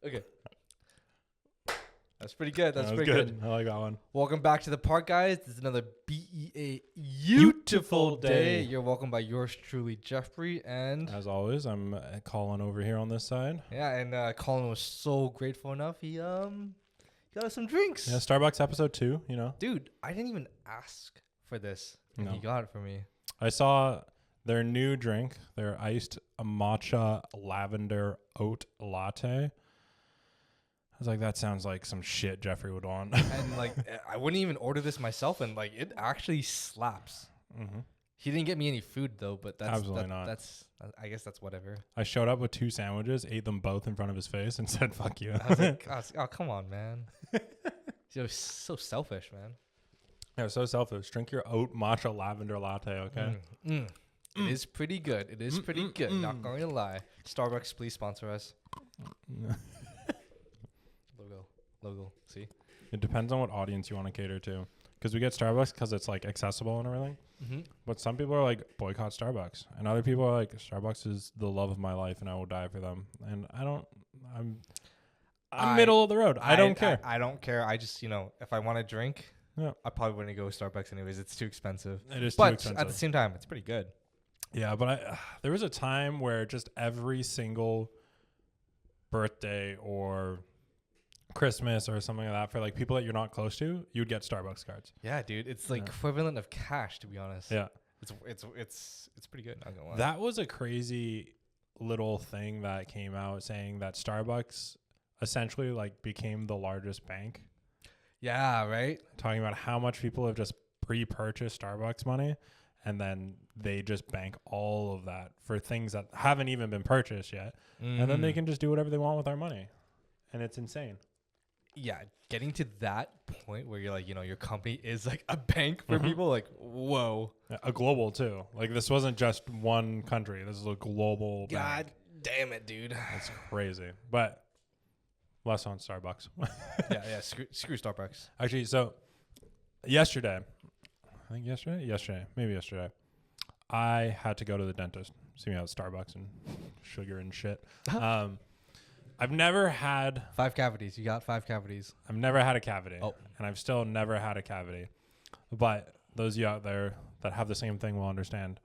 Okay. That's pretty good. That's That was pretty good. I like that one. Welcome back to the park, guys. This is another beautiful day. You're welcome by yours truly, Jeffrey. And As always, I'm Colin over here on this side. yeah, and Colin was so grateful enough. He got us some drinks. Yeah, Starbucks episode 2, you know. Dude, I didn't even ask for this. And No. he got it for me. I saw their new drink, their iced matcha lavender oat latte. I was like, that sounds like some shit Jeffrey would want. And like, I wouldn't even order this myself, and like, it actually slaps. Mm-hmm. He didn't get me any food though, but that's Absolutely not. That's I guess that's whatever. I showed up with 2 sandwiches, ate them both in front of his face, and said, fuck you. I was like, oh, come on, man. You're so selfish, man. Yeah, so selfish. Drink your oat matcha lavender latte, okay? It is pretty good. It is pretty good. Not going to lie. Starbucks, please sponsor us. Logo. See? It depends on what audience you want to cater to. Because we get Starbucks because it's like accessible and everything. Mm-hmm. But some people are like, boycott Starbucks. And other people are like, Starbucks is the love of my life and I will die for them. And I'm middle of the road. I don't care. I don't care. I just, if I want to drink, Yeah. I probably wouldn't go to Starbucks anyways. It's too expensive. It is But too expensive. at the same time, it's pretty good. Yeah, but there was a time where just every single birthday or Christmas or something like that for like people that you're not close to, you'd get Starbucks cards. Yeah, dude. It's like equivalent of cash, to be honest. Yeah. It's pretty good. Not gonna lie. That was a crazy little thing that came out saying that Starbucks essentially like became the largest bank. Yeah, right? Talking about how much people have just pre-purchased Starbucks money and then they just bank all of that for things that haven't even been purchased yet. And then they can just do whatever they want with our money. And it's insane. Yeah, getting to that point where you're like, your company is like a bank for people, like, whoa. Yeah, a global too. Like this wasn't just one country. This is a global God bank. damn it, dude. That's crazy. But less on Starbucks. yeah. Screw Starbucks. Actually, so yesterday, maybe yesterday, I had to go to the dentist. See me out at Starbucks and sugar and shit. I've never had 5 cavities. You got 5 cavities. I've never had a cavity. Oh. And I've still never had a cavity. But those of you out there that have the same thing will understand.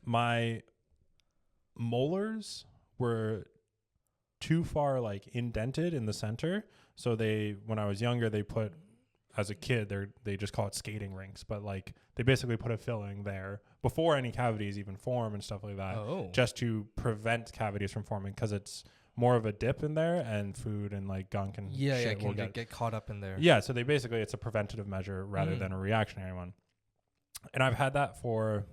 My molars were too far like indented in the center. So when I was younger, they put, as a kid, they just call it skating rinks. But like they basically put a filling there before any cavities even form and stuff like that. Oh. Just to prevent cavities from forming because it's more of a dip in there and food and like gunk and shit will get caught up in there. Yeah, so it's a preventative measure rather than a reactionary one. And I've had that for,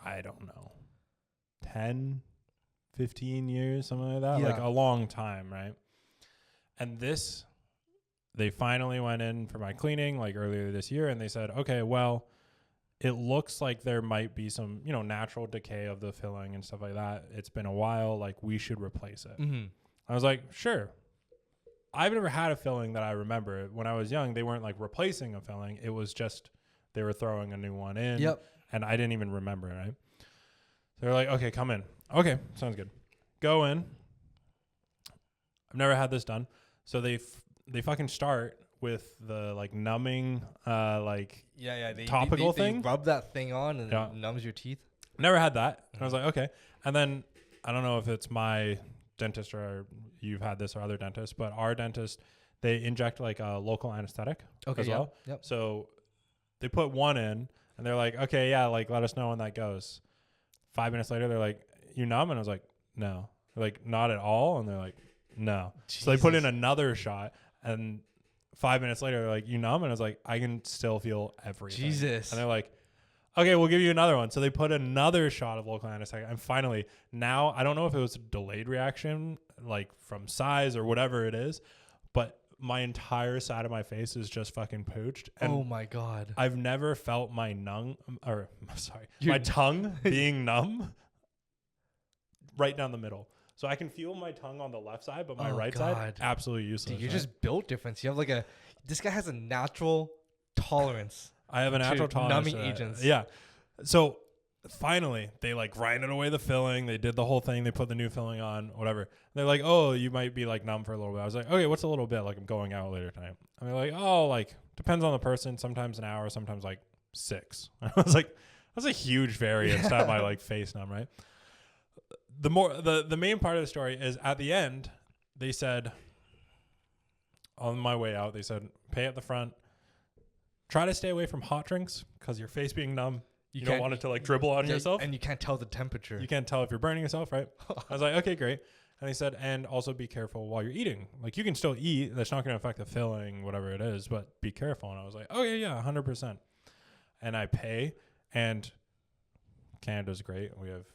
I don't know, 10, 15 years, something like that. Yeah. Like a long time, right? And they finally went in for my cleaning like earlier this year and they said, okay, well, it looks like there might be some, natural decay of the filling and stuff like that. It's been a while. Like, we should replace it. Mm-hmm. I was like, sure. I've never had a filling that I remember. When I was young, they weren't, like, replacing a filling. It was just they were throwing a new one in. Yep. And I didn't even remember, right? So they're like, okay, come in. Okay, sounds good. Go in. I've never had this done. So they fucking start with the like numbing topical thing. They rub that thing on and it numbs your teeth. Never had that. And I was like, okay. And then I don't know if it's my dentist or you've had this or other dentists, but our dentist, they inject like a local anesthetic as well. Yep. So they put one in and they're like, okay, yeah, like let us know when that goes. 5 minutes later, they're like, you numb? And I was like, no. They're like, not at all. And they're like, no. Jesus. So they put in another shot and 5 minutes later, they're like, you numb? And I was like, I can still feel everything. Jesus. And they're like, okay, we'll give you another one. So they put another shot of local anesthetic. And finally, now, I don't know if it was a delayed reaction, like from size or whatever it is, but my entire side of my face is just fucking pooched. And oh my God. I've never felt my my tongue being numb right down the middle. So I can feel my tongue on the left side, but my right side, absolutely useless. Dude, you're just built different. You have this guy has a natural tolerance. I have a natural tolerance numbing agents. Yeah. So finally, they like grinded away the filling. They did the whole thing. They put the new filling on, whatever. They're like, oh, you might be like numb for a little bit. I was like, okay, what's a little bit? Like I'm going out later tonight. And they're like, oh, like depends on the person. Sometimes an hour, sometimes like 6. I was like, that's a huge variance to have my like face numb, right? The main part of the story is at the end, they said, on my way out, they said, pay at the front. Try to stay away from hot drinks because your face being numb, you don't want it to like dribble on yourself. And you can't tell the temperature. You can't tell if you're burning yourself, right? I was like, okay, great. And they said, and also be careful while you're eating. Like you can still eat. That's not going to affect the filling, whatever it is, but be careful. And I was like, okay, yeah, 100%. And I pay, and Canada's great. We have,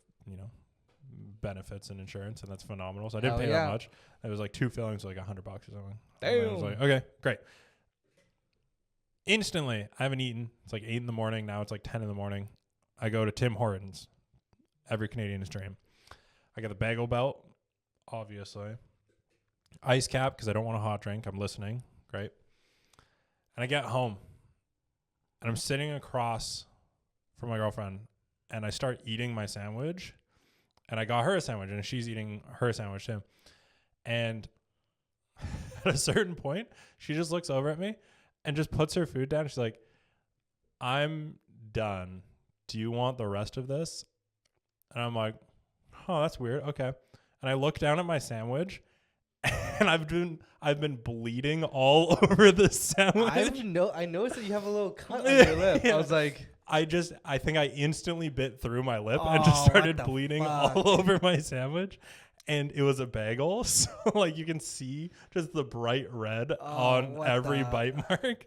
benefits and insurance, and that's phenomenal. So I didn't pay that much. It was like 2 fillings, like $100 or something. I was like, okay, great. Instantly, I haven't eaten. It's like 8 a.m. Now it's like 10 a.m. I go to Tim Hortons. Every Canadian's dream. I get the bagel belt, obviously. Ice cap, because I don't want a hot drink. I'm listening. Great. And I get home. And I'm sitting across from my girlfriend. And I start eating my sandwich. And I got her a sandwich. And she's eating her sandwich too. And at a certain point, she just looks over at me. And just puts her food down. She's like, I'm done. Do you want the rest of this? And I'm like, oh, that's weird. Okay. And I look down at my sandwich, and I've been bleeding all over the sandwich. I noticed that you have a little cut on your lip. Yeah. I was like, I think I instantly bit through my lip and just started bleeding all over my sandwich. And it was a bagel, so like you can see just the bright red on every bite mark.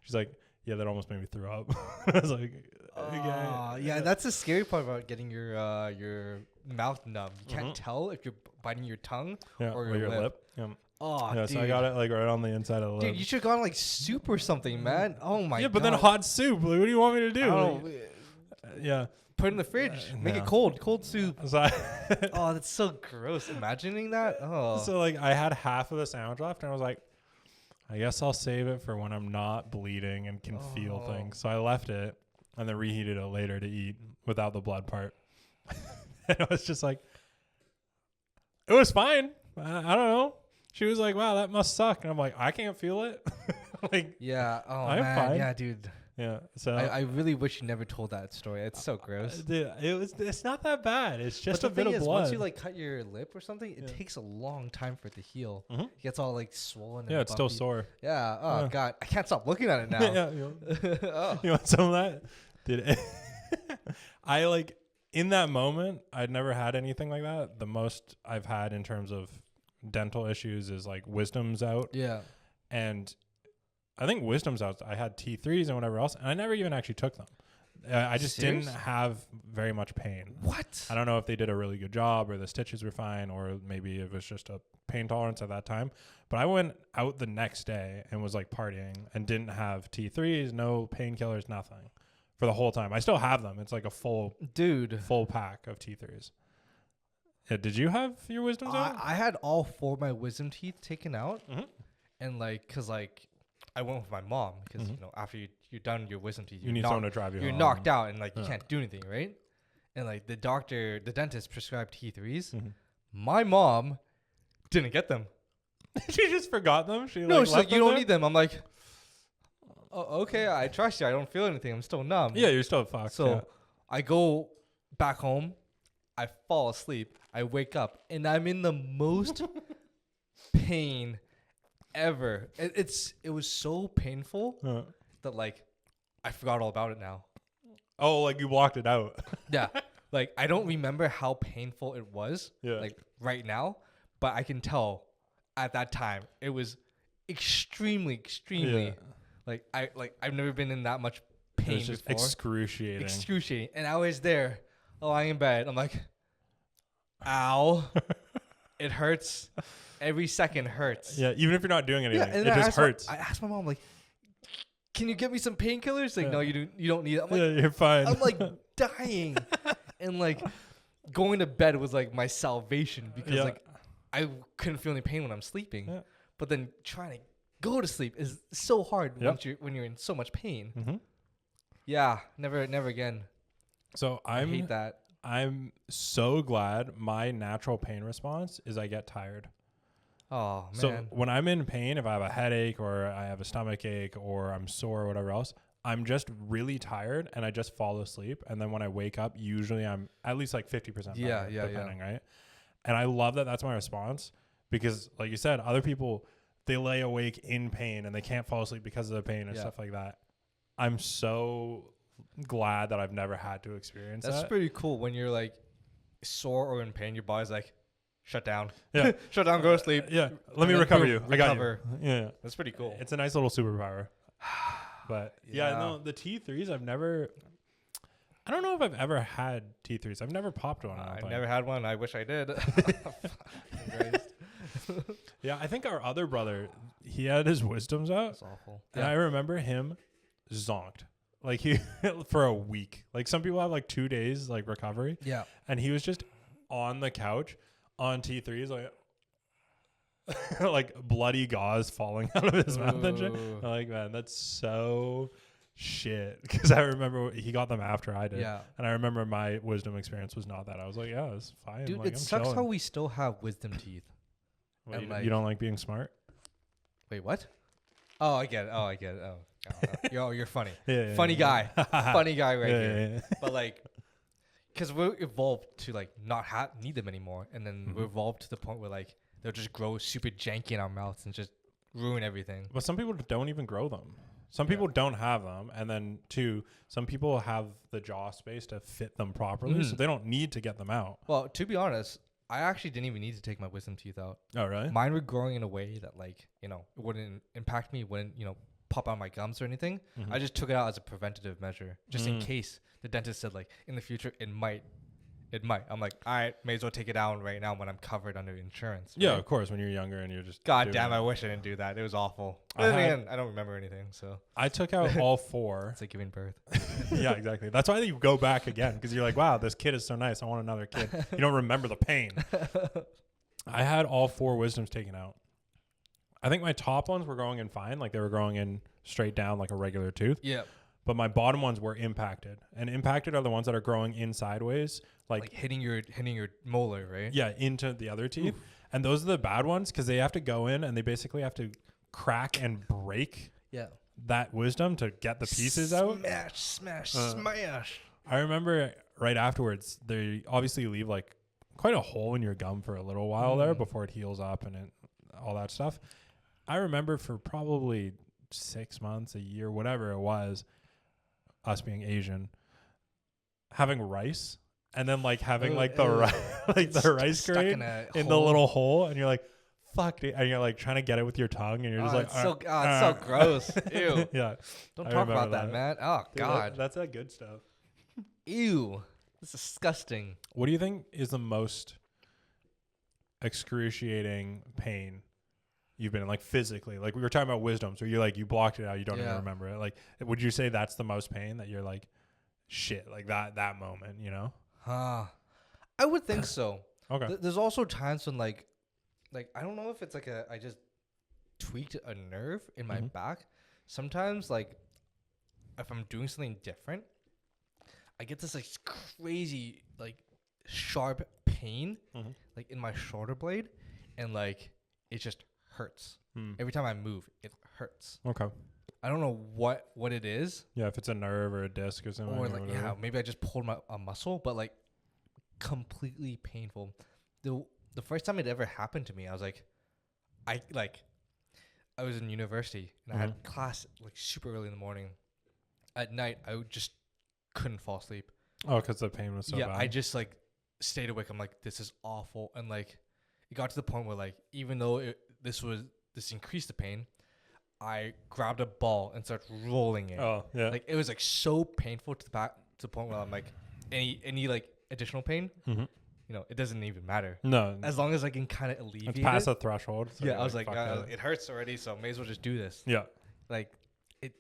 She's like, yeah, that almost made me throw up. I was like, okay. Yeah, that's the scary part about getting your mouth numb. You can't tell if you're biting your tongue or your lip. Yeah. Oh, yeah, dude. so I got it like right on the inside of the lip. Dude, you should have gone like soup or something, man. Oh my god. Yeah, but then hot soup. Like, what do you want me to do? Yeah. Put it in the fridge. Make it cold. Cold soup. So oh, that's so gross. Imagining that. Oh. So like I had half of the sandwich left, and I was like, I guess I'll save it for when I'm not bleeding and can feel things. So I left it and then reheated it later to eat without the blood part. And I was just like, it was fine. I don't know. She was like, wow, that must suck. And I'm like, I can't feel it. Like, yeah. Oh, I'm man. fine. Yeah, dude. Yeah, so I really wish you never told that story. It's so gross. Dude, it's not that bad. It's just a bit of blood. Once you like cut your lip or something, it takes a long time for it to heal. Mm-hmm. It gets all like swollen. Yeah, and it's bumpy. still sore. Yeah. Oh god, I can't stop looking at it now. Yeah. You want some of that? Dude, I like in that moment, I'd never had anything like that. The most I've had in terms of dental issues is like wisdom's out. Yeah. And I think wisdom's out. I had T3s and whatever else, and I never even actually took them. I just didn't have very much pain. What? I don't know if they did a really good job or the stitches were fine or maybe it was just a pain tolerance at that time. But I went out the next day and was like partying and didn't have T3s, no painkillers, nothing for the whole time. I still have them. It's like a full pack of T3s. Yeah, did you have your wisdoms out? I had all 4 of my wisdom teeth taken out. Mm-hmm. And like, cause like, I went with my mom because after you're done your wisdom teeth, you need someone to drive you. You're knocked out and like you can't do anything, right? And like the dentist prescribed T3s. Mm-hmm. My mom didn't get them. She just forgot them. She's like, you don't need them. I'm like, oh, okay, I trust you. I don't feel anything. I'm still numb. Yeah, you're still fucked. So I go back home. I fall asleep. I wake up and I'm in the most pain ever. It was so painful that like I forgot all about it now. Oh, like you blocked it out. Yeah. Like I don't remember how painful it was like right now, but I can tell at that time it was extremely like I've never been in that much pain it was just before. Excruciating. And I was there lying in bed. I'm like, ow. It hurts. Every second hurts. Yeah, even if you're not doing anything, it just hurts. I asked my mom, like, can you get me some painkillers? Like, no, you don't need it. I'm like, you're fine. I'm like dying. And like going to bed was like my salvation because like I couldn't feel any pain when I'm sleeping. Yeah. But then trying to go to sleep is so hard when you're in so much pain. Mm-hmm. Yeah, never again. So I hate that. I'm so glad my natural pain response is I get tired. Oh man. So when I'm in pain, if I have a headache or I have a stomach ache or I'm sore or whatever else, I'm just really tired and I just fall asleep. And then when I wake up, usually I'm at least like 50% better, depending, right? And I love that that's my response because, like you said, other people, they lay awake in pain and they can't fall asleep because of the pain and stuff like that. I'm so glad that I've never had to experience that. That's pretty cool when you're like sore or in pain. Your body's like, shut down. Yeah. Shut down, go to sleep. Yeah. Let me recover you. I got you. Yeah. That's pretty cool. It's a nice little superpower. But no, the T3s, I don't know if I've ever had T3s. I've never popped one. I never had one. I wish I did. Yeah, I think our other brother, he had his wisdoms out. That's awful. And I remember him zonked. Like he for a week. Like some people have like 2 days like recovery. Yeah. And he was just on the couch on T3s like like bloody gauze falling out of his mouth and shit. I'm like, man, that's so shit. Because I remember he got them after I did. Yeah. And I remember my wisdom experience was not that. I was like, yeah, it's fine. Dude, like, it I'm sucks chilling. how we still have wisdom teeth. Well, like, you don't like being smart? Wait, what? Oh, I get it. Oh, you're funny. Yeah, funny guy. Funny guy right here. Yeah. But like, because we're evolved to like not need them anymore. And then we're evolved to the point where like they'll just grow super janky in our mouths and just ruin everything. But some people don't even grow them. Some people don't have them. And then two, some people have the jaw space to fit them properly. So they don't need to get them out. Well, to be honest, I actually didn't even need to take my wisdom teeth out. Oh, really? Mine were growing in a way that like, it wouldn't impact me, wouldn't, pop out my gums or anything. I just took it out as a preventative measure, just in case the dentist said like in the future it might. I'm like, all right, may as well take it out right now when I'm covered under insurance. Right? Yeah, of course. When you're younger and you're just God damn, I wish I didn't do that. It was awful. But then I don't remember anything, so I took out all four. It's like giving birth. Yeah, exactly. That's why you go back again because you're like, wow, this kid is so nice. I want another kid. You don't remember the pain. I had all four wisdoms taken out. I think my top ones were growing in fine, like they were growing in straight down like a regular tooth. Yeah. But my bottom ones were impacted, and impacted are the ones that are growing in sideways, like hitting your molar, right? Yeah, into the other teeth. Oof. And those are the bad ones because they have to go in and they basically have to crack and break that wisdom to get the pieces out. Smash. I remember right afterwards, they obviously leave like quite a hole in your gum for a little while there before it heals up and all that stuff. I remember for probably 6 months, a year, whatever it was, us being Asian, having rice and then like having like the rice grain in the little hole, and you're like, fuck, dude. And you're like trying to get it with your tongue, and you're just like, it's so gross. Ew. Yeah. Don't talk about that, man. Oh, dude, God. That's that good stuff. Ew. It's disgusting. What do you think is the most excruciating pain you've been in, like physically? Like we were talking about wisdom, so you're like, you blocked it out, you don't even remember it. Like, would you say that's the most pain that you're like, shit, like that moment, I would think so. Okay. There's also times when like I don't know if it's like I just tweaked a nerve in my back. Sometimes like if I'm doing something different, I get this like crazy like sharp pain like in my shoulder blade, and like it just hurts. Every time I move, it hurts. Okay. I don't know what it is. Yeah, if it's a nerve or a disc or something. Or like, maybe I just pulled a muscle, but like completely painful. The first time it ever happened to me, I was like, I was in university and I had class like super early in the morning. At night, I just couldn't fall asleep. Oh, because the pain was so bad. I just like stayed awake. I'm like, this is awful. And like, it got to the point where like, even though this increased the pain, I grabbed a ball and started rolling it. Oh, yeah. Like it was like so painful to the point where I'm like, any like additional pain, it doesn't even matter. No. As long as I can kind of alleviate it's past a threshold. So I was like, it hurts already, so may as well just do this. Yeah. Like it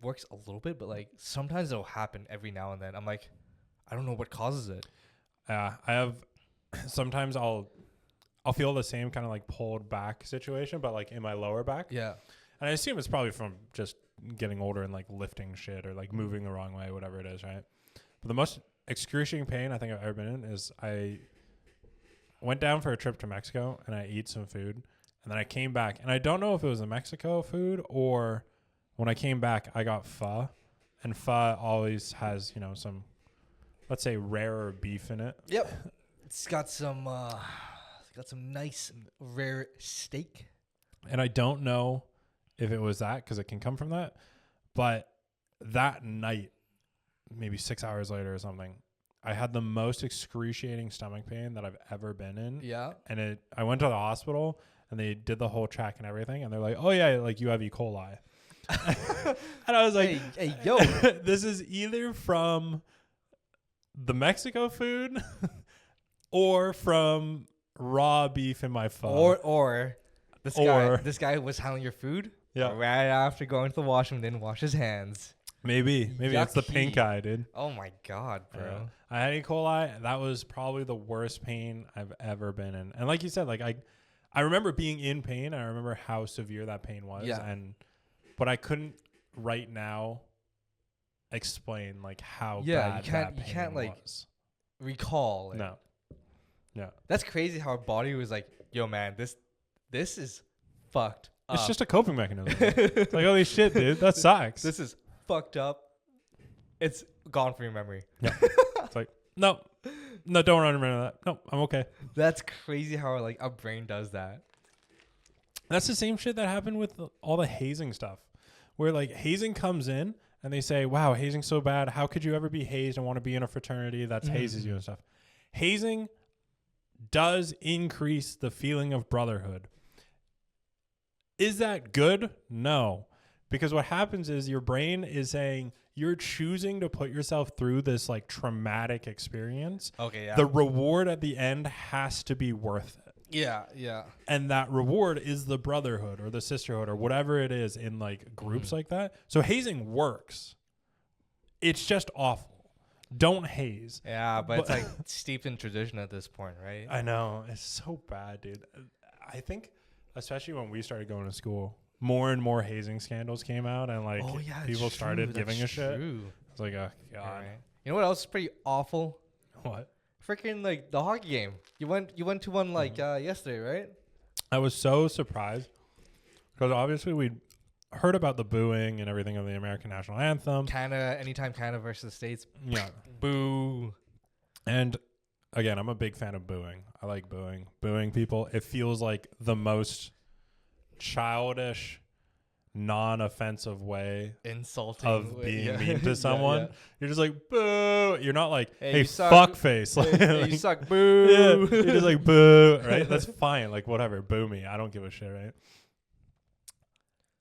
works a little bit, but like sometimes it'll happen every now and then. I'm like, I don't know what causes it. Yeah, I have. Sometimes I'll feel the same kind of like pulled back situation, but like in my lower back. Yeah. And I assume it's probably from just getting older and like lifting shit or like moving the wrong way, whatever it is, right? But the most excruciating pain I think I've ever been in is I went down for a trip to Mexico and I ate some food and then I came back and I don't know if it was the Mexico food or when I came back I got pho, and pho always has, you know, some, let's say, rarer beef in it. Yep. It's got some nice rare steak. And I don't know if it was that because it can come from that, but that night, maybe 6 hours later or something, I had the most excruciating stomach pain that I've ever been in. Yeah. And I went to the hospital and they did the whole check and everything. And they're like, oh yeah, like you have E. coli. And I was like, hey, yo, this is either from the Mexico food or from raw beef in my pho. Or this guy was handling your food. Yeah. Right after going to the washroom, didn't wash his hands. Maybe it's the pink Yucky. eye, dude. Oh my god, bro. I had E. coli. That was probably the worst pain I've ever been in. And like you said, like I remember being in pain. I remember how severe that pain was. Yeah. But I couldn't right now explain like how Yeah, bad you can't like was. recall it. No. Yeah. That's crazy how our body was like, yo man, this is fucked up. It's just a coping mechanism. It's like, holy shit, dude, that sucks. This is fucked up. It's gone from your memory. Yeah. It's like, no, don't remember that. No, I'm okay. That's crazy how like our brain does that. That's the same shit that happened with all the hazing stuff, where like hazing comes in and they say, wow, hazing's so bad. How could you ever be hazed and want to be in a fraternity that hazes you and stuff? Hazing does increase the feeling of brotherhood. Is that good? No. Because what happens is your brain is saying you're choosing to put yourself through this like traumatic experience. Okay, yeah. The reward at the end has to be worth it. Yeah. And that reward is the brotherhood or the sisterhood or whatever it is in like groups like that. So hazing works. It's just awful. Don't haze. Yeah, but it's like steeped in tradition at this point, right? I know. It's so bad, dude. I think especially when we started going to school, more and more hazing scandals came out and like people started giving a shit. It's like, oh god. Right. You know what else is pretty awful? What? Freaking like the hockey game. You went to one like yesterday, right? I was so surprised because obviously we'd heard about the booing and everything of the American national anthem. Anytime Canada versus the States. Yeah. Boo. And again, I'm a big fan of booing. I like booing people. It feels like the most childish, non-offensive way insulting of being mean to someone. Yeah. You're just like, boo. You're not like, hey suck. fuck face. Hey, you suck, boo. Yeah, you're just like, boo, right? That's fine. Like, whatever. Boo me. I don't give a shit, right?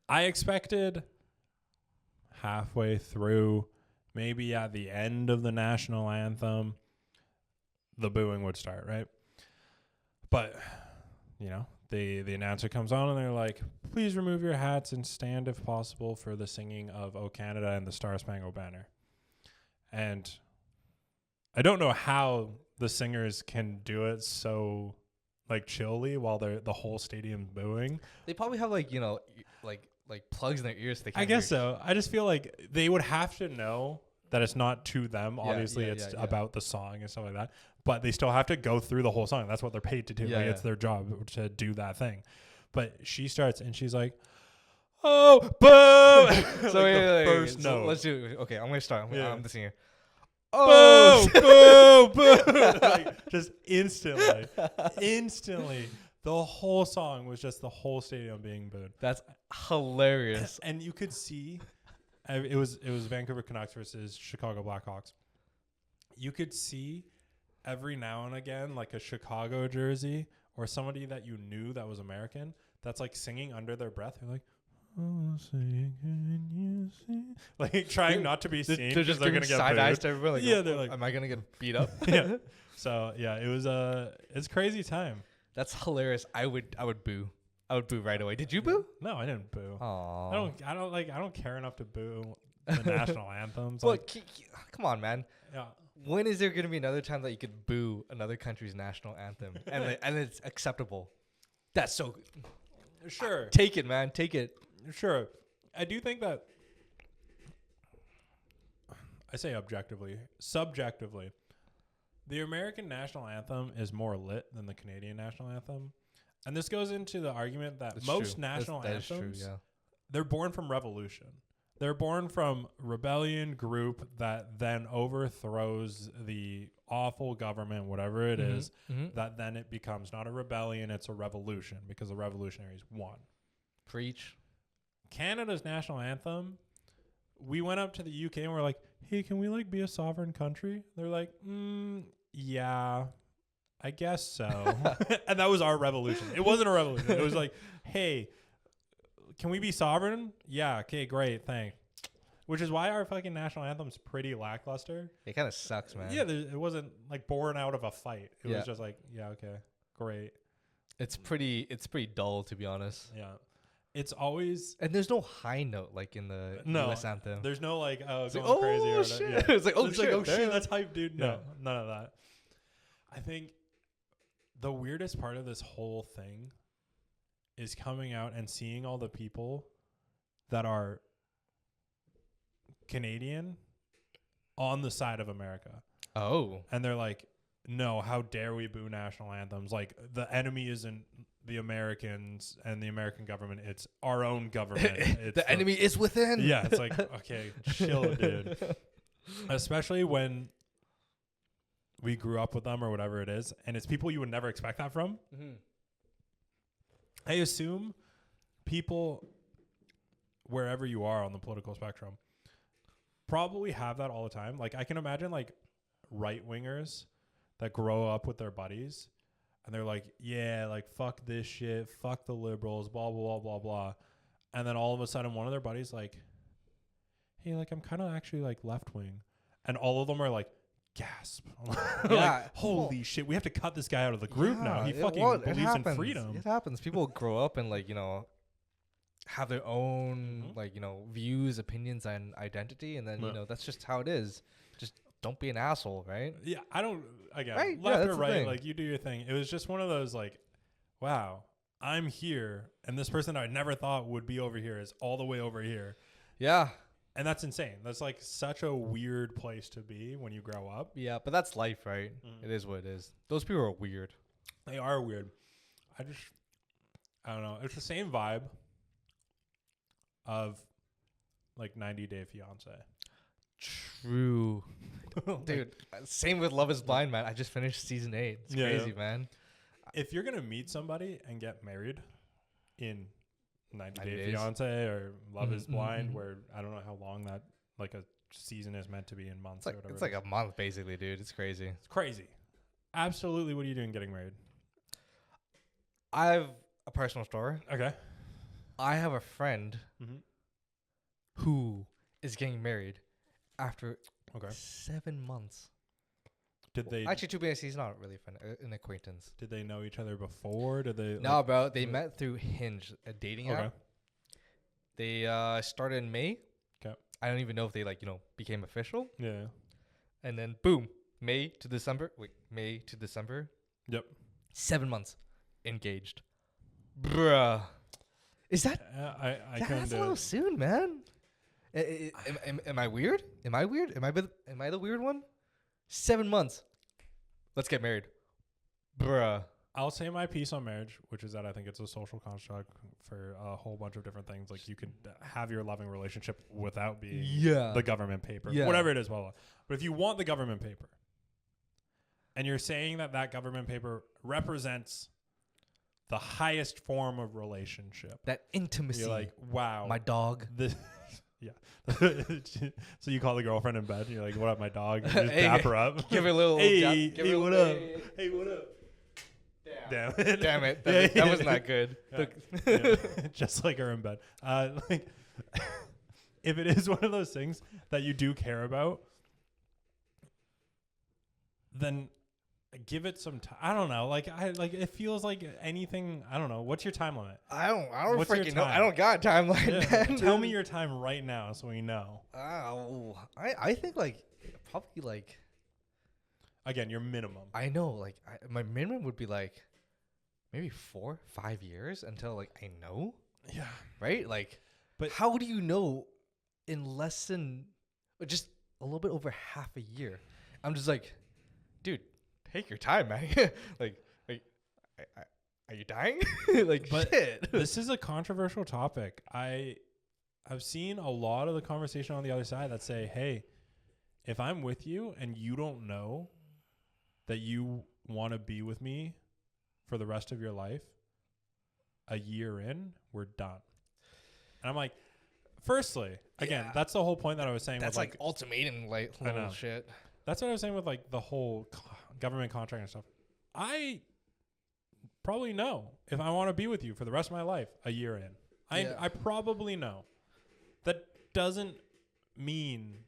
I expected halfway through, maybe at the end of the national anthem, the booing would start, right? But, you know, the announcer comes on and they're like, please remove your hats and stand if possible for the singing of O Canada and the Star Spangled Banner. And I don't know how the singers can do it so like chilly while the whole stadium's booing. They probably have like, you know, like plugs in their ears. They can't I guess so. I just feel like they would have to know that it's not to them. Obviously, it's about the song and stuff like that. But they still have to go through the whole song. That's what they're paid to do. Yeah, It's their job to do that thing. But she starts and she's like, "Oh, boo!" So like first note. So let's do it. Okay, I'm gonna start. I'm the singer. Oh, boo, boo! Like, just instantly, the whole song was just the whole stadium being booed. That's hilarious. And you could see, it was Vancouver Canucks versus Chicago Blackhawks. You could see every now and again, like a Chicago jersey or somebody that you knew that was American that's like singing under their breath. They're like, oh, say, can you see? Like trying not to be seen. They're just gonna get side eyes to everybody. Like, they're like, am I gonna get beat up? Yeah. So yeah, it was it's crazy time. That's hilarious. I would boo. I would boo right away. Did you boo? No, I didn't boo. Aww. I don't care enough to boo the national anthems. Well, like, come on, man. yeah. When is there going to be another time that you could boo another country's national anthem and it's acceptable? That's so good. Sure. Take it, man. Take it. Sure. I do think that I say objectively, subjectively, the American national anthem is more lit than the Canadian national anthem. And this goes into the argument that It's most true. national That is anthems, true, yeah. they're born from revolution. They're born from rebellion group that then overthrows the awful government, whatever it is, that then it becomes not a rebellion, it's a revolution because the revolutionaries won. Preach. Canada's national anthem, we went up to the UK and we're like, hey, can we like be a sovereign country? They're like, yeah, I guess so. And that was our revolution. It wasn't a revolution. It was like, hey, can we be sovereign? Yeah, okay, great, thanks. Which is why our fucking national anthem's pretty lackluster. It kind of sucks, man. Yeah, it wasn't like born out of a fight. It Yeah. was just like, yeah, okay, great. It's pretty dull, to be honest. Yeah. It's always... And there's no high note like in the US anthem. There's no like, It's going like, crazy oh, or shit. yeah. It's like, oh, it's shit. like, oh shit, that's hype, dude. No, Yeah. none of that. I think the weirdest part of this whole thing is coming out and seeing all the people that are Canadian on the side of America. Oh. And they're like, no, how dare we boo national anthems? Like, the enemy isn't the Americans and the American government. It's our own government. It's the enemy is within. Yeah, it's like, okay, chill, dude. Especially when we grew up with them or whatever it is, and it's people you would never expect that from. Mm-hmm. I assume people, wherever you are on the political spectrum, probably have that all the time. Like, I can imagine, like, right-wingers that grow up with their buddies, and they're like, yeah, like, fuck this shit, fuck the liberals, blah, blah, blah, blah, blah. And then all of a sudden, one of their buddies, like, hey, like, I'm kind of actually, like, left-wing. And all of them are like, gasp. Yeah. Like, holy shit, we have to cut this guy out of the group now. He fucking believes in freedom. It happens. People grow up and, like, you know, have their own, like, you know, views, opinions, and identity. And then, you know, that's just how it is. Just don't be an asshole, right? Yeah, I don't, again, Right? left Yeah, or that's the right, thing. like, you do your thing. It was just one of those, like, wow, I'm here, and this person I never thought would be over here is all the way over here. Yeah. And that's insane. That's, like, such a weird place to be when you grow up. Yeah, but that's life, right? It is what it is. Those people are weird. They are weird. I don't know. It's the same vibe of, like, 90 Day Fiance. True. Dude, same with Love is Blind, man. I just finished season 8. It's crazy, man. If you're going to meet somebody and get married in 90 Day days. Fiance or Love is Blind, where I don't know how long that, like, a season is meant to be in months or whatever. It's like a month, basically, dude. It's crazy. It's crazy. Absolutely. What are you doing getting married? I have a personal story. Okay. I have a friend Mm-hmm. who is getting married after Okay. 7 months. Did they Actually, to be honest, he's not really a friend, an acquaintance. did they know each other before? Did they No, bro. They met through Hinge, a dating Okay. app. They started in May. Okay. I don't even know if they, like, you know, became official. Yeah. And then, boom, May to December. Wait, May to December. Yep. 7 months. Engaged. Bruh. Is that... I that's couldn't a do little it. soon, man. Am I weird? Am I weird? Am I the weird one? 7 months. Let's get married. Bruh. I'll say my piece on marriage, which is that I think it's a social construct for a whole bunch of different things. Like, you could have your loving relationship without being the government paper, whatever it is. Blah, blah. But if you want the government paper, and you're saying that that government paper represents the highest form of relationship, That intimacy. you're like, wow, my dog. this. Yeah. So you call the girlfriend in bed. You're like, what up, my dog? You just Hey, dap her up. Give her a little... Hey, give hey, her a what little- up? Hey, what up? Damn. Damn it. Yeah, That wasn't that good. Yeah. Just like her in bed. Like, if it is one of those things that you do care about, then give it some time. I don't know. Like, it feels like anything. I don't know. What's your time limit? I don't What's your freaking know. time? I don't got a timeline, Yeah. man. Tell me your time right now so we know. Oh, I think, like, probably, like... Again, your minimum. I know, like, my minimum would be, like, maybe 4, 5 years until, like, I know, Yeah. right? Like, But- how do you know in less than just a little bit over half a year. I'm just like, dude, take your time, man. like, are you dying? Like, But shit. this is a controversial topic. I've seen a lot of the conversation on the other side that say, hey, if I'm with you and you don't know that you want to be with me for the rest of your life, a year in, we're done. And I'm like, firstly, again, that's the whole point that I was saying. That's with like ultimatum level shit. That's what I was saying with like the whole government contract and stuff. I probably know if I want to be with you for the rest of my life, a year in. I probably know. That doesn't mean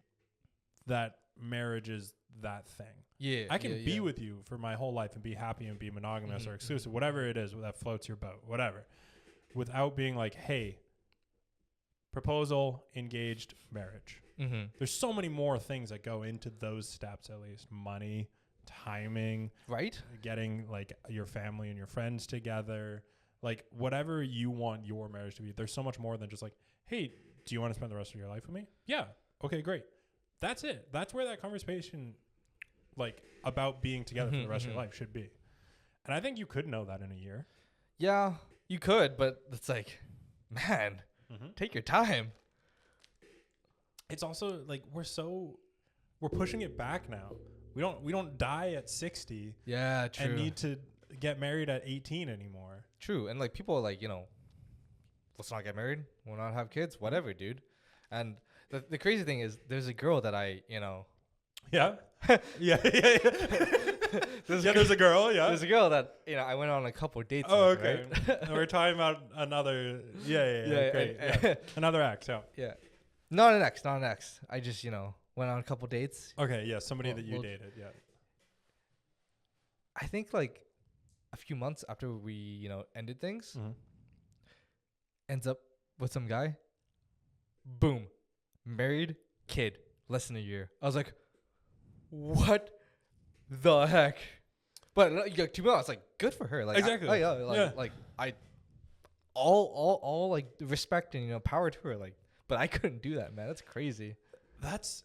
that marriage is that thing. Yeah. I can be with you for my whole life and be happy and be monogamous or exclusive, whatever it is that floats your boat, whatever, without being like, hey, proposal, engaged, marriage. Mm-hmm. There's so many more things that go into those steps, at least. Money, timing, right? Getting like your family and your friends together, like whatever you want your marriage to be. There's so much more than just like, hey, do you want to spend the rest of your life with me? Yeah. Okay, great. That's it. That's where that conversation, like, about being together for the rest of your life should be. And I think you could know that in a year. Yeah, you could, but it's like, man, take your time. It's also like we're pushing it back now. We don't die at 60. Yeah, true. And need to get married at 18 anymore. True. And like people are like, let's not get married. We'll not have kids. Whatever, dude. And the crazy thing is there's a girl that I. Yeah. yeah. There's a girl. Yeah. There's a girl that I went on a couple of dates. Oh, with, okay. Right? We're talking about another. Yeah. Great. Another ex. Yeah. Yeah. Not an ex. I just went on a couple dates. Okay. Yeah. Somebody that you dated. Yeah. I think like a few months after we ended things, ends up with some guy. Boom, married, kid, less than a year. I was like, what the heck? But to be honest, like, good for her. Like, exactly. Like I all like respect and power to her. Like, but I couldn't do that, man. That's crazy. That's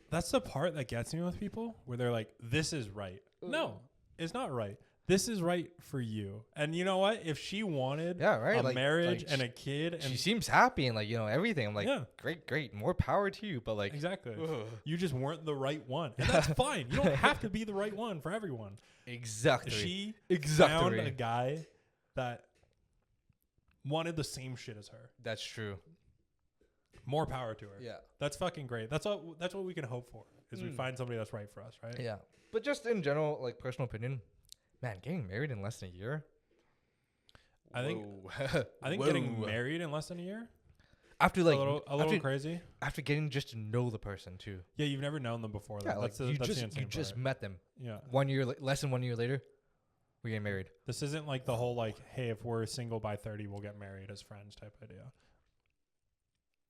the part that gets me with people where they're like, this is right. No, it's not right. This is right for you. And you know what? If she wanted a marriage and a kid, and she seems happy and like everything, I'm like, great, more power to you. But like, exactly, you just weren't the right one, and that's fine. You don't have to be the right one for everyone. Exactly. She found a guy that wanted the same shit as her. That's true. More power to her. Yeah, that's fucking great. That's what we can hope for is we find somebody that's right for us, right? Yeah. But just in general, like personal opinion. Man, getting married in less than a year? I think getting married in less than a year? After like a little crazy. After getting just to know the person too. Yeah, you've never known them before. Yeah, like you just met them. Yeah. Less than 1 year later, we get married. This isn't like the whole like, hey, if we're single by 30, we'll get married as friends type idea.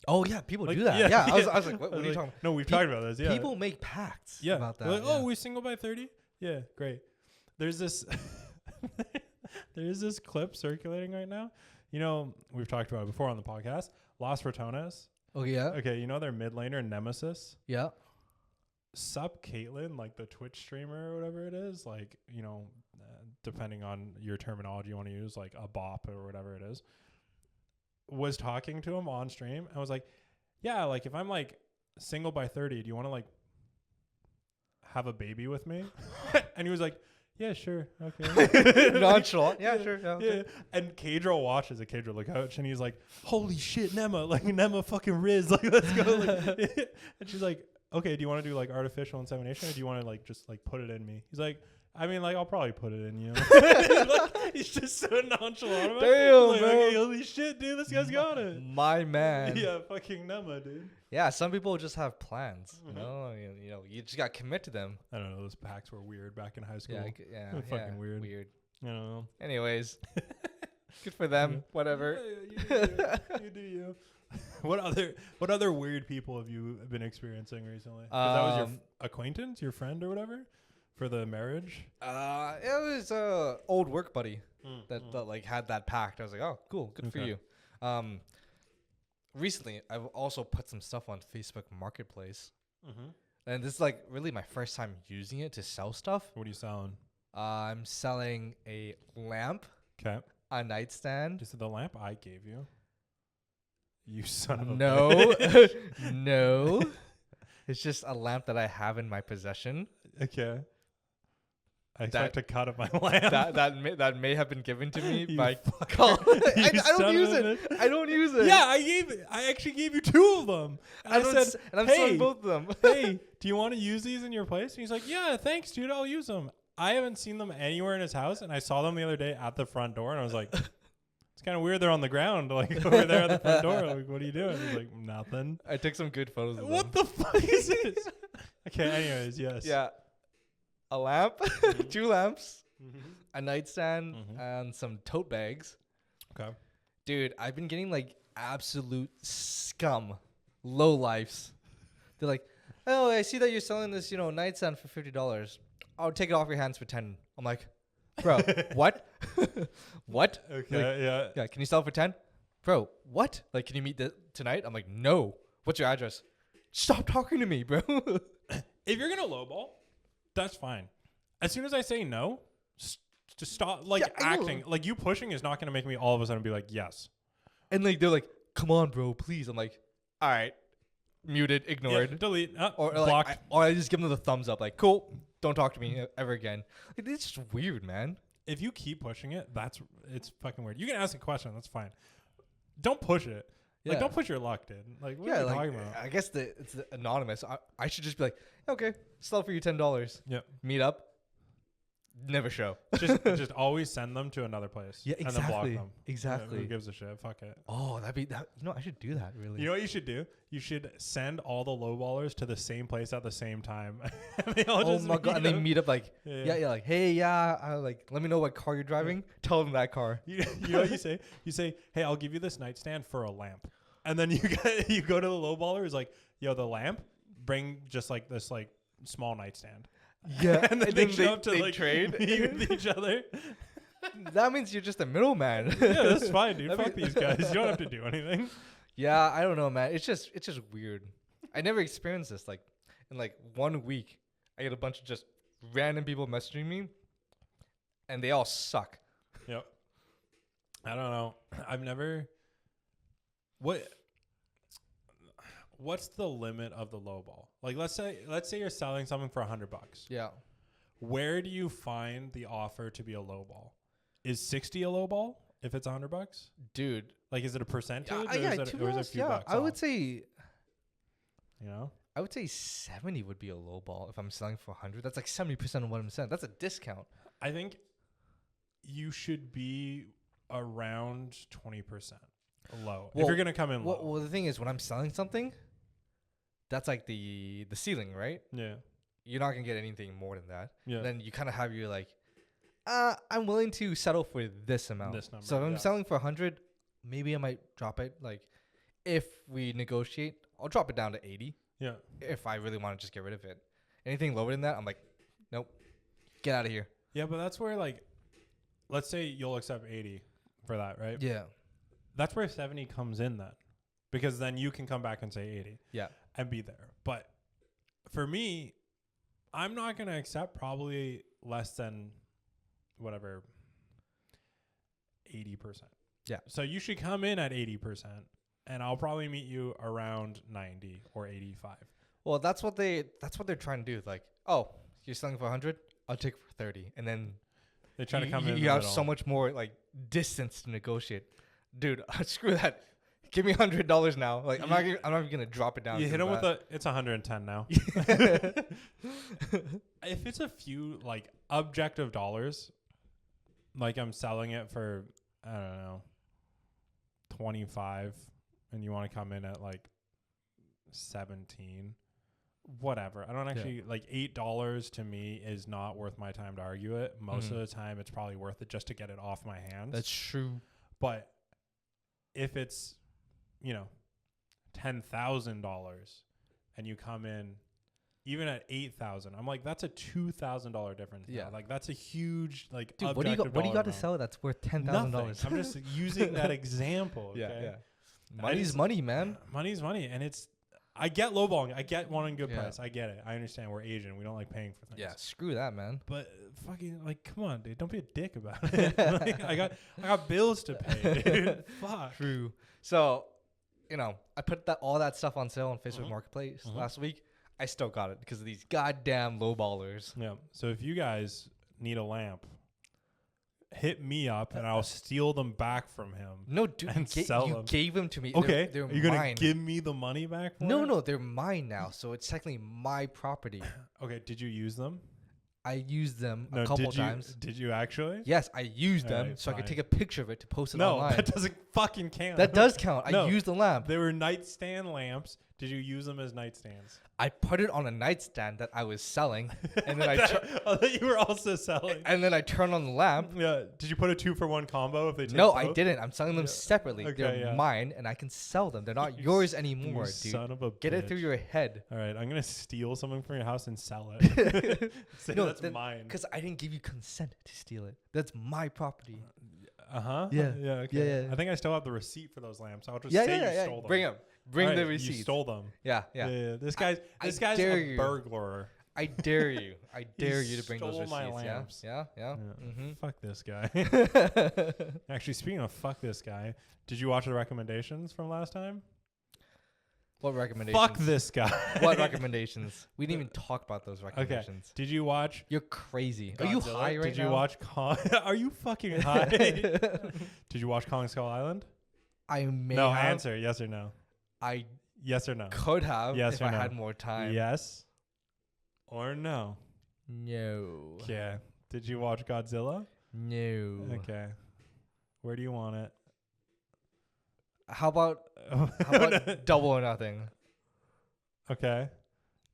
Oh yeah, people do that. Yeah, I was like, what are you talking about? No, we've talked about this. Yeah, people make pacts about that. Like, oh, we're single by 30? Yeah, great. There's this clip circulating right now. We've talked about it before on the podcast. Las Ratones. Oh yeah. Okay, their mid laner Nemesis. Yeah. Sup Caitlyn, like the Twitch streamer or whatever it is, like depending on your terminology you want to use, like a bop or whatever it is, was talking to him on stream and was like, yeah, like if I'm like single by 30, do you want to like have a baby with me? And he was like, yeah, sure. Okay. Nonchalant. Yeah, sure. Yeah, okay. Yeah. And Kadro watches it. Kadro look out and he's like, holy shit, Nema. Like, Nema fucking Riz. Like, let's go. Like, and she's like, okay, do you want to do like artificial insemination or do you want to like just like put it in me? He's like, I mean, like, I'll probably put it in you. Like, he's just so nonchalant about it. Damn, like, man. okay, holy shit, dude. This guy's got it. My man. Yeah, fucking Nema, dude. Yeah, some people just have plans. You just got to commit to them. I don't know. Those packs were weird back in high school. Yeah, fucking weird. I don't know. Anyways, good for them. Yeah. Whatever. You do you. What other weird people have you been experiencing recently? 'Cause that was your acquaintance, your friend, or whatever, for the marriage. It was old work buddy that like had that pact. I was like, oh, cool, good for you. Recently, I've also put some stuff on Facebook Marketplace. And this is like really my first time using it to sell stuff. What are you selling? I'm selling a lamp, Okay. a nightstand. Is it the lamp I gave you? You son of a No, bitch. no. It's just a lamp that I have in my possession. Okay. I expect a cut of my lamp. That may have been given to me You by fucker. call. I You don't son use of a it. bitch. I don't use it. Yeah, I actually gave you 2 of them. And I said, and I'm hey, selling both of them. hey, do you want to use these in your place? And he's like, yeah, thanks, dude. I'll use them. I haven't seen them anywhere in his house, and I saw them the other day at the front door, and I was like, it's kind of weird they're on the ground, like over there at the front door. Like, what are you doing? He's like, nothing. I took some good photos of What them. the fuck is this? Okay, anyways, yes. Yeah. A lamp, 2 lamps, Mm-hmm. a nightstand, Mhm. and some tote bags. Okay. Dude, I've been getting like absolute scum, low lives. They're like, oh, I see that you're selling this, nightstand for $50. I'll take it off your hands for 10. I'm like, bro, what? What? Okay, Like, yeah. yeah, can you sell it for 10? Bro, what? Like, can you meet tonight? I'm like, no. What's your address? Stop talking to me, bro. If you're going to lowball, that's fine. As soon as I say no, just stop, like, Yeah, I know. acting. Like, you pushing is not going to make me all of a sudden be like, yes. And like, they're like, come on, bro, please. I'm like, all right. Muted, Yeah, ignored. delete. Or Blocked. like, I just give them the thumbs up. Like, cool. Don't talk to me ever again. Like, it's just weird, man. If you keep pushing it, it's fucking weird. You can ask a question. That's fine. Don't push it. Like, Yeah. don't push your luck, dude. Like, what Yeah, are you like, talking about? I guess it's the anonymous. I should just be like, okay, sell for you $10. Yep. Meet up. Never show. just always send them to another place. Yeah, And then block exactly. them. Exactly. Yeah, who gives a shit? Fuck it. Oh, I should do that really. You know what you should do? You should send all the lowballers to the same place at the same time. And they all Oh just my god! And they meet up like, Yeah. yeah, like, hey, like, let me know what car you're driving. Tell them that car. You know what you say? You say, hey, I'll give you this nightstand for a lamp. And then you go to the lowballer, is like, yo, the lamp, bring just like this like small nightstand. Yeah, And then they show up to they like trade. meet with each other. That means you're just a middleman. Yeah, that's fine, dude. That'd Fuck be- these guys. You don't have to do anything. Yeah, I don't know, man. It's just weird. I never experienced this. Like, in like 1 week, I get a bunch of just random people messaging me, and they all suck. Yep. I don't know. I've never. What's the limit of the low ball? Like, let's say you're selling something for $100. Yeah. Where do you find the offer to be a low ball? Is 60 a low ball if it's $100? Dude. Like, is it a percentage? Yeah, or is it, to be or is it a honest, few yeah. bucks I would off? say You know? 70 would be a low ball if I'm selling for 100. That's like 70% of what I'm selling. That's a discount. I think you should be around 20% low. If Well, you're going to come in low. Well, the thing is, when I'm selling something, that's like the ceiling, right? Yeah. You're not gonna get anything more than that. Yeah. Then you kind of have your like, I'm willing to settle for this amount. This number, So if I'm yeah. selling for 100, maybe I might drop it. Like, if we negotiate, I'll drop it down to 80. Yeah. If I really want to just get rid of it. Anything lower than that, I'm like, nope, get out of here. Yeah, but that's where, like, let's say you'll accept 80 for that, right? Yeah. That's where 70 comes in then. Because then you can come back and say 80 Yeah. and be there. But for me, I'm not going to accept probably less than whatever 80%. Yeah. So you should come in at 80% and I'll probably meet you around 90 or 85. Well, that's what they're trying to do. Like, oh, you're selling for 100, I'll take it for 30, and then They try to come in. You have so much more like distance to negotiate, dude. Screw that. Give me $100 now. Like, I'm not even gonna drop it down. You hit them with it's 110 now. If it's a few like objective dollars, like I'm selling it for, I don't know, 25, and you want to come in at like 17, whatever. I don't actually like $8 to me is not worth my time to argue it. Most of the time, it's probably worth it just to get it off my hands. That's true. But if it's, you know, $10,000 and you come in even at 8,000, I'm like, that's a $2,000 difference. Yeah. Now. Like, that's a huge, like, Dude, what do you got to amount. sell that's worth $10,000? Nothing. I'm just using that example. Okay? Money's money, man. Money's money. And I get lowballing. I get wanting good Yeah. price. I get it. I understand. We're Asian. We don't like paying for things. Yeah, screw that, man. But fucking like, come on, dude. Don't be a dick about it. Like, I got bills to pay, dude. Fuck. True. So, I put all that stuff on sale on Facebook Mhm. Marketplace Mhm. last week. I still got it because of these goddamn lowballers. Yeah. So if you guys need a lamp, hit me up and I'll steal them back from him. No, dude, And sell you them. gave them to me. Okay. They're Are you gonna mine. give me the money back for No, it? no, they're mine now. So it's technically my property. Okay. Did you use them? I used them No. a couple did you, times. Did you actually? Yes, I used them Alright, so I could fine. take a picture of it to post it No, online. that doesn't fucking count. That does count. No. I used the lamp. They were nightstand lamps. Did you use them as nightstands? I put it on a nightstand that I was selling, and then I thought you were also selling. and then I turn on the lamp. Yeah. Did you put a 2-for-1 combo if they take No, both? I didn't. I'm selling them Yeah. separately. Okay, They're yeah. mine, and I can sell them. They're not You yours s- anymore, you dude. son of a Get it through bitch. your head. All right, I'm gonna steal something from your house and sell it. Say No, that's mine. Because I didn't give you consent to steal it. That's my property. Yeah. Yeah. Yeah. Okay. Yeah. I think I still have the receipt for those lamps. I'll just Yeah, say yeah, you yeah. stole them. Bring them. Bring All the right, receipts. You stole them. Yeah, yeah. This guy's I a dare you. burglar. I dare you. I dare you to bring those stole receipts. my lamps. Yeah, yeah. Fuck this guy. Actually, speaking of fuck this guy, did you watch the recommendations from last time? What recommendations? Fuck this guy. What recommendations? We didn't even talk about those Okay. recommendations. Did you watch? You're crazy. Are you Godzilla? high right Did now? you watch Are you fucking high? Did you watch Kong Skull Island? I may No, have. answer yes or no. I Yes or no. could have Yes if or I no? had more time. Yes or no. No. Yeah. Did you watch Godzilla? No. Okay. Where do you want it? How about double or nothing? Okay.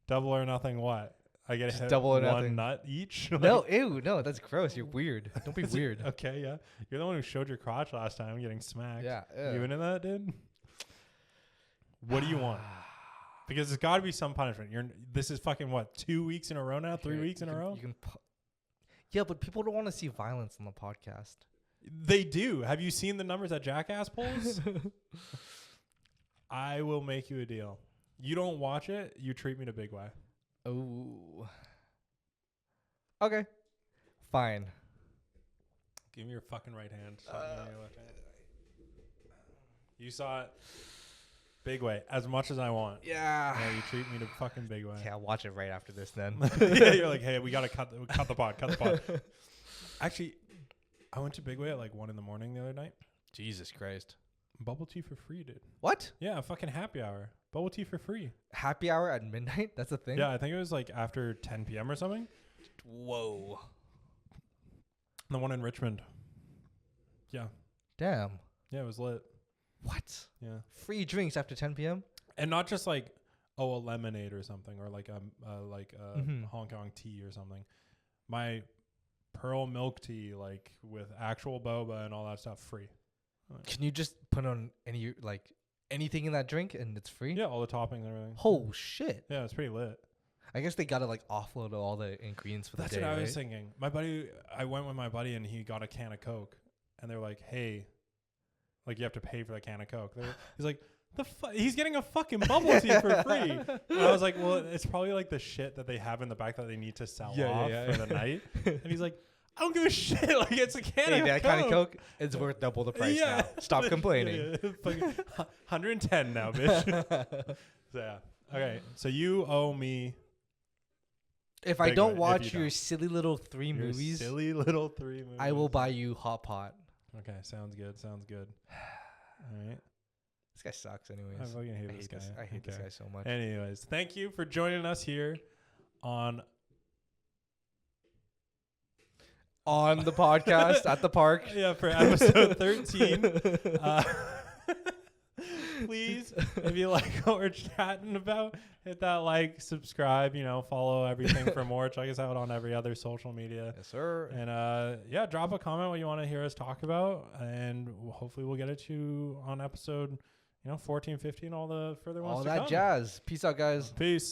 Double or nothing what? I get Just hit double or one nothing. nut each? No, ew, no, that's gross. You're weird. Don't be Is it- weird. Okay, yeah. You're the one who showed your crotch last time getting smacked. Yeah. You into that, dude? What do you want? Because there's got to be some punishment. This is fucking what? 2 weeks in a row now? 3 weeks in a row? Yeah, but people don't want to see violence on the podcast. They do. Have you seen the numbers that Jackass pulls? I will make you a deal. You don't watch it, you treat me to Big Y. Oh. Okay. Fine. Give me your fucking right hand. Stop giving me your left hand. You saw it. Big way. As much as I want. Yeah. Yeah, you treat me to fucking Big way. Okay, I'll watch it right after this then. Yeah, you're like, hey, we gotta cut the pod. Actually, I went to Big Way at like 1 a.m. the other night. Jesus Christ. Bubble tea for free, dude. What? Yeah, fucking happy hour. Bubble tea for free. Happy hour at midnight? That's a thing? Yeah, I think it was like after 10 p.m. or something. Whoa. The one in Richmond. Yeah. Damn. Yeah, it was lit. What? Yeah. Free drinks after 10 p.m.? And not just like, a lemonade or something, or like a Mhm. Hong Kong tea or something. My pearl milk tea, like with actual boba and all that stuff, free. Can you just put on anything in that drink and it's free? Yeah, all the toppings and everything. Oh, shit. Yeah, it's pretty lit. I guess they got to offload all the ingredients for That's the day, what I right? was thinking. I went with my buddy and he got a can of Coke, and they're like, "Hey, like you have to pay for that can of Coke." He's like, he's getting a fucking bubble tea for free. And I was like, well, it's probably like the shit that they have in the back that they need to sell off for the night. And he's like, I don't give a shit. Like it's a can Hey, of that Coke. kind of Coke, it's worth double the price now. Stop complaining. Yeah. Fucking 110 now, bitch. So yeah. Okay. So you owe me If I Big don't one, if watch you your don't. silly little three your movies, silly little 3 movies. I will buy you Hot Pot. Okay. Sounds good. All right. This guy sucks anyways. I fucking hate I this hate guy. I hate this Okay. guy so much. Anyways, thank you for joining us here on On the podcast at the park. for episode 13. Please, if you like what we're chatting about, hit that like, subscribe, follow everything for more. Check us out on every other social media. Yes, sir. And drop a comment what you want to hear us talk about, and hopefully we'll get it to on episode 14, 15, all the further ones All to that come. jazz. Peace out, guys. Peace.